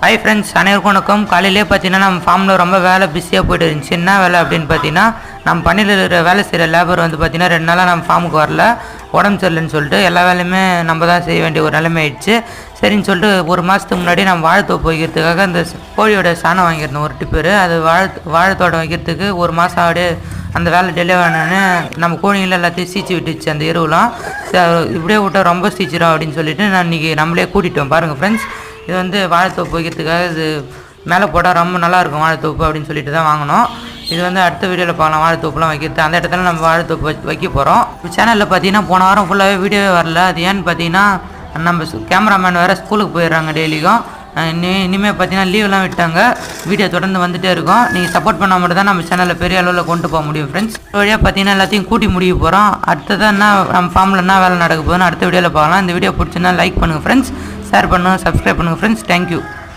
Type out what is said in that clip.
Hi friends, அனைவருக்கும் வணக்கம். காலையிலே பார்த்தீங்கன்னா நம்ம ஃபார்மில் ரொம்ப வேலை பிஸியாக போய்ட்டு இருந்துச்சு. என்ன வேலை அப்படின்னு பார்த்தீங்கன்னா, நம்ம பண்ணியில் இருக்கிற வேலை செய்கிற லேபர் வந்து பார்த்தீங்கன்னா 2 நாளாக நம்ம ஃபார்முக்கு வரல, உடம்பு சரியில்லைன்னு சொல்லிட்டு எல்லா வேலையுமே நம்ம தான் செய்ய வேண்டிய ஒரு நிலைமை ஆயிடுச்சு. சரின்னு சொல்லிட்டு ஒரு மாதத்துக்கு முன்னாடி நம்ம வாழைத்தோப்பு வைக்கிறதுக்காக அந்த கோழியோட சாணம் வாங்கியிருந்தோம் ஒரு டிப்பரு. அது வாழைத்தோட்டம் வைக்கிறதுக்கு ஒரு மாதம் அப்படியே அந்த வேலை டிலே ஆனோன்னு நம்ம கோழிகள் எல்லாத்தையும் சீச்சு விட்டுச்சு. அந்த எருவெலாம் இப்படியே விட்டால் ரொம்ப சீச்சிடும் அப்படின்னு சொல்லிட்டு நான் இன்றைக்கி நம்மளே கூட்டிகிட்டோம். பாருங்கள் ஃப்ரெண்ட்ஸ், இது வந்து வாழைத்தோப்பு வைக்கிறதுக்காக இது மேலே போட்டால் ரொம்ப நல்லாயிருக்கும் வாழைத்தோப்பு அப்படின்னு சொல்லிட்டு தான் வாங்கினோம். இது வந்து அடுத்த வீடியோவில் பார்க்கலாம். வாழைத்தோப்புலாம் வைக்கிறது அந்த இடத்துல நம்ம வாழைத்தோப்பு வைக்க போகிறோம். சேனலில் பார்த்தீங்கன்னா போன வாரம் ஃபுல்லாகவே வீடியோவே வரல. அது ஏன்னு பார்த்தீங்கன்னா நம்ம கேமராமேன் வேறு ஸ்கூலுக்கு போயிடுறாங்க டெய்லிக்கும். இனிமேல் பார்த்தீங்கன்னா லீவெலாம் விட்டாங்க. வீடியோ தொடர்ந்து வந்துகிட்டே இருக்கும். நீங்கள் சப்போர்ட் பண்ணால் மட்டும் தான் நம்ம சேனலில் பெரிய அளவில் கொண்டு போக முடியும் ஃப்ரெண்ட்ஸ். வழியாக பார்த்தீங்கன்னா எல்லாத்தையும் கூட்டி முடிய போகிறோம். அடுத்ததான் என்ன நம்ம ஃபார்மில் என்ன வேலை நடக்க போகுதுன்னு அடுத்த வீடியோவில் பார்க்கலாம். இந்த வீடியோ பிடிச்சிருந்தா லைக் பண்ணுங்கள் ஃப்ரெண்ட்ஸ், ஷேர் பண்ணுங்கள், சப்ஸ்கிரைப் பண்ணுங்கள் ஃப்ரெண்ட்ஸ். தேங்க்யூ.